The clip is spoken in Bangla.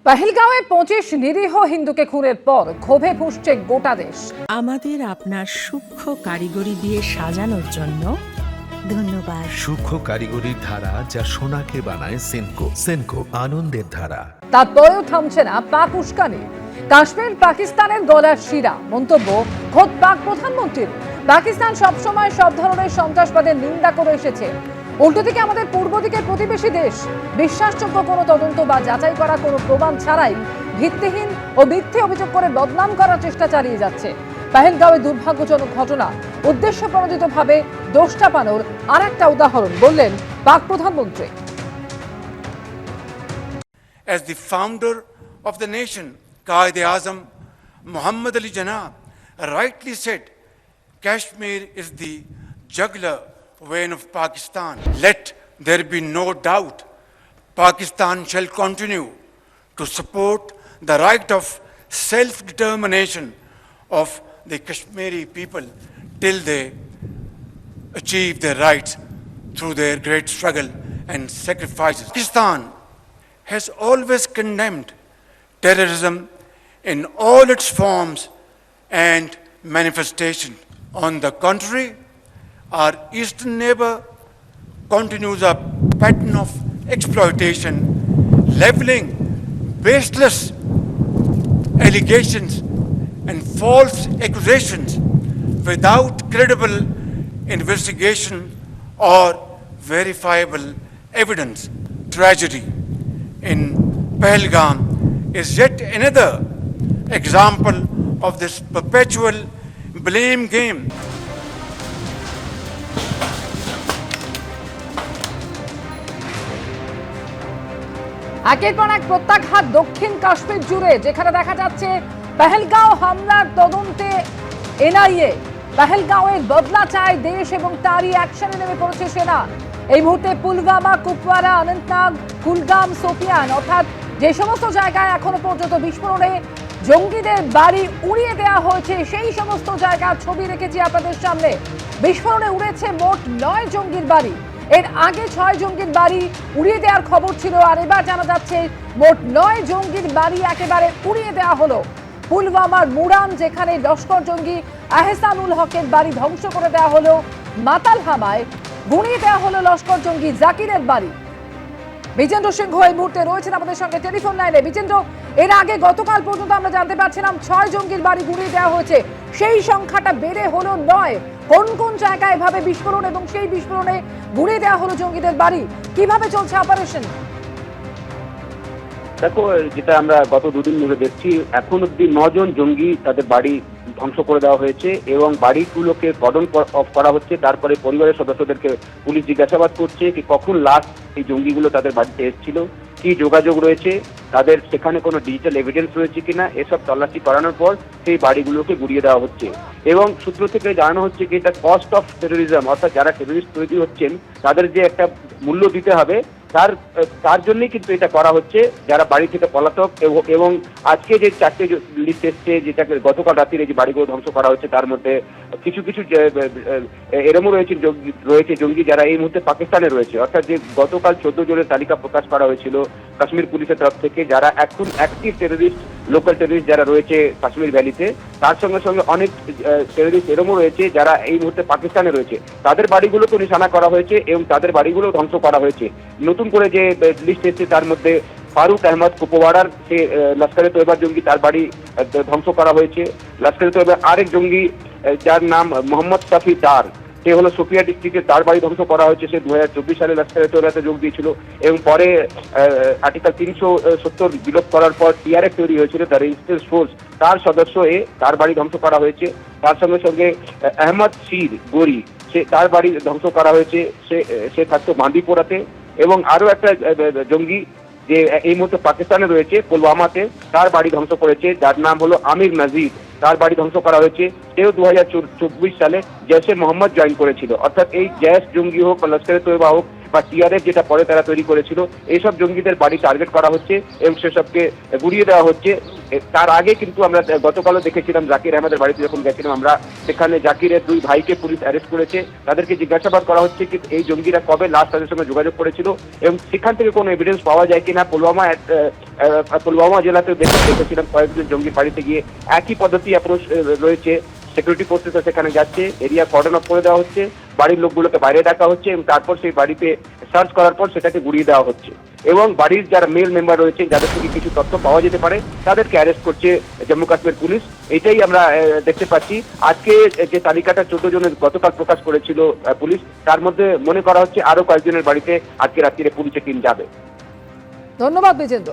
পহেলগাঁওয়ে 25 নিরীহ হিন্দুকে খুনের পর ক্ষোভে ফুঁসছে গোটা দেশ। আমাদের আপনার সূক্ষ্ম কারিগরি দিয়ে সাজানোর জন্য ধন্যবাদ। সূক্ষ্ম কারিগরির ধারা যা সোনাকে বানায় সেনকো। সেনকো আনন্দের ধারা। তারপরেও থামছে না পাক উস্কানি। কাশ্মীর পাকিস্তানের গলার শিরা। মন্তব্য খোদ পাক প্রধানমন্ত্রীর। পাকিস্তান সবসময় সব ধরনের সন্ত্রাসবাদের নিন্দা করে এসেছে। উল্টো দিকে আমাদের পূর্ব দিকের প্রতিবেশী দেশ বিশ্বাসযোগ্য কোনো তদন্ত বা যাচাই করা কোনো প্রমাণ ছাড়াই ভিত্তিহীন ও মিথ্যে অভিযোগ করে বদনাম করার চেষ্টা চালিয়ে যাচ্ছে। পহেলগাঁওয়ে দুর্ভাগ্যজনক ঘটনা উদ্দেশ্য প্রণোদিতভাবে দোষ চাপানোর আর একটা উদাহরণ বললেন পাক প্রধানমন্ত্রী। As the founder of the nation, Qaid-e-Azam Muhammad Ali Jinnah rightly said, Kashmir is the jugular vein of Pakistan. Let there be no doubt, Pakistan shall continue to support the right of self-determination of the Kashmiri people till they achieve their rights through their great struggle and sacrifices. Pakistan has always condemned terrorism in all its forms and manifestation. On the contrary, our eastern neighbor continues a pattern of exploitation, leveling baseless allegations and false accusations without credible investigation or verifiable evidence. Tragedy in Pahalgam is yet another example of this perpetual blame game. একের পর এক প্রত্যাঘাত দক্ষিণ কাশ্মীর জুড়ে, যেখানে দেখা যাচ্ছে পহেলগাঁও হামলার তদন্তে এনআইএ। পহেলগাঁওয়ের বদলা চায় দেশ এবং তারই অ্যাকশনে নেমে পড়েছে সেনা। এই মুহূর্তে পুলওয়ামা, কুপওয়ারা, অনন্তনাগ, কুলগাম, সোপিয়ান অর্থাৎ যে সমস্ত জায়গায় এখনো পর্যন্ত বিস্ফোরণে জঙ্গিদের বাড়ি উড়িয়ে দেওয়া হয়েছে সেই সমস্ত জায়গার ছবি রেখেছি আপনাদের সামনে। বিস্ফোরণে উড়েছে মোট 9 জঙ্গির বাড়ি। এর আগে 6 জঙ্গির বাড়ি উড়িয়ে দেওয়ার খবর ছিল, আর এবার জানা যাচ্ছে মোট 9 জঙ্গির বাড়ি একেবারে উড়িয়ে দেওয়া হলো। পুলওয়ামার মুরান, যেখানে লস্কর জঙ্গি আহসানুল হকের বাড়ি ধ্বংস করে দেওয়া হলো। মাতালহামায় গুঁড়িয়ে দেওয়া হলো লস্কর জঙ্গি জাকিরের বাড়ি। বিজেন্দ্র সিংহ এই মুহূর্তে রয়েছেন আমাদের সঙ্গে টেলিফোন লাইনে। বিজেন্দ্র, এর আগে গতকাল পর্যন্ত আমরা জানতে পারছিলাম 6 জঙ্গির বাড়ি গুঁড়িয়ে দেওয়া হয়েছে, সেই সংখ্যাটা বেড়ে হলো 9। কোন কোন জায়গায় এভাবে বিস্ফোরণ এবং সেই বিস্ফোরণে গুঁড়িয়ে দেওয়া হলো জঙ্গিদের বাড়ি, কিভাবে চলছে অপারেশন? দেখো, যেটা আমরা গত দুদিন ধরে দেখছি, এখন অব্দি 9 জন জঙ্গি তাদের বাড়ি ধ্বংস করে দেওয়া হয়েছে এবং বাড়িগুলোকে কর্ডন অফ করা হচ্ছে। তারপরে পরিবারের সদস্যদেরকে পুলিশ জিজ্ঞাসাবাদ করছে কি কখন লাস্ট এই জঙ্গিগুলো তাদের বাড়িতে এসেছিল, কি যোগাযোগ রয়েছে, তাদের সেখানে কোনো ডিজিটাল এভিডেন্স রয়েছে কিনা, এসব তল্লাশি করানোর পর সেই বাড়িগুলোকে গুড়িয়ে দেওয়া হচ্ছে। এবং সূত্র থেকে জানানো হচ্ছে কি এটা কস্ট অফ টেরোরিজম, অর্থাৎ যারা টেরোরিস্ট তৈরি হচ্ছেন তাদের যে একটা মূল্য দিতে হবে তার জন্যই কিন্তু এটা করা হচ্ছে, যারা বাড়ি থেকে পলাতক। এবং আজকে যে 4টে লিস্ট এসছে, যেটাকে গতকাল রাত্রিরে যে বাড়িগুলো ধ্বংস করা হচ্ছে, তার মধ্যে কিছু কিছু এরমও রয়েছে জঙ্গি যারা এই মুহূর্তে পাকিস্তানে রয়েছে। অর্থাৎ যে গতকাল 14 জনের তালিকা প্রকাশ করা হয়েছিল কাশ্মীর পুলিশের তরফ থেকে, যারা এখন অ্যাক্টিভ টেরোরিস্ট, লোকাল টেরোরিস্ট যারা রয়েছে কাশ্মীর ভ্যালিতে, তার সঙ্গে সঙ্গে অনেক টেরোরিস্ট এরমও রয়েছে যারা এই মুহূর্তে পাকিস্তানে রয়েছে। তাদের বাড়িগুলোকে নিশানা করা হয়েছে এবং তাদের বাড়িগুলো ধ্বংস করা হয়েছে। নতুন করে যে লিস্ট এসেছে তার মধ্যে ফারুক আহমদ কুপওয়ারার সে লস্করে তৈবার জঙ্গি, তার বাড়ি ধ্বংস করা হয়েছে। লস্করে তৈবার আরেক জঙ্গি যার নাম মোহাম্মদ শাফি ডার, সে হলো সোফিয়া ডিস্ট্রিক্টে, তার বাড়ি ধ্বংস করা হয়েছে। সে 2024 সালে লস্করে তৈবাতে যোগ দিয়েছিল এবং পরে আর্টিকেল 370 বিলোপ করার পর টিআরএফ তৈরি হয়েছিল, দ্য রেজিস্ট্যান্স ফোর্স, তার সদস্য তার বাড়ি ধ্বংস করা হয়েছে। তার সঙ্গে সঙ্গে আহমদ শির গরি, তার বাড়ি ধ্বংস করা হয়েছে, সে থাকতো বান্দিপোরাতে। এবং আরো একটা জঙ্গি যে এই মুহূর্তে পাকিস্তানে রয়েছে পুলওয়ামাতে, তার বাড়ি ধ্বংস করেছে, যার নাম হলো আমির নাজির, তার বাড়ি ধ্বংস করা হয়েছে। সেও 2024 সালে জৈশে মোহাম্মদ জয়েন করেছিল। অর্থাৎ এই জৈশ জঙ্গি হোক বা লস্করে তৈবা হোক বা টিআরএফ যেটা পরে তারা তৈরি করেছিল, এইসব জঙ্গিদের বাড়ি টার্গেট করা হচ্ছে এবং সেসবকে গুড়িয়ে দেওয়া হচ্ছে। তার আগে কিন্তু আমরা গতকালও দেখেছিলাম জাকির আহমেদের বাড়িতে যখন গেছিলাম আমরা, সেখানে জাকিরের 2 ভাইকে পুলিশ অ্যারেস্ট করেছে। তাদেরকে জিজ্ঞাসাবাদ করা হচ্ছে কি এই জঙ্গিরা কবে লাস্ট তাদের সঙ্গে যোগাযোগ করেছিল এবং সেখান থেকে কোনো এভিডেন্স পাওয়া যায় কিনা। পুলওয়ামা জেলাতে দেখেছিলাম কয়েকজন জঙ্গির বাড়িতে গিয়ে একই পদ্ধতি অ্যাপ্রোচ রয়েছে। সিকিউরিটি ফোর্সেস সেখানে যাচ্ছে, এরিয়া কর্ডন অফ করে দেওয়া হচ্ছে, বাড়ির লোকগুলোকে বাইরে ডাকা হচ্ছে এবং তারপর সেই বাড়িতে সার্চ করার পর সেটাকে গুড়িয়ে দেওয়া হচ্ছে এবং বাড়ির যারা মেল মেম্বার রয়েছে যাদের থেকে কিছু তথ্য পাওয়া যেতে পারে তাদেরকে অ্যারেস্ট করছে জম্মু কাশ্মীর পুলিশ। এটাই আমরা দেখতে পাচ্ছি। আজকে যে তালিকাটা 14 জনের গতকাল প্রকাশ করেছিল পুলিশ, তার মধ্যে মনে করা হচ্ছে আরো কয়েকজনের বাড়িতে আজকে রাত্রিরে পুলিশের টিম যাবে। ধন্যবাদ বিজেন্দ্র।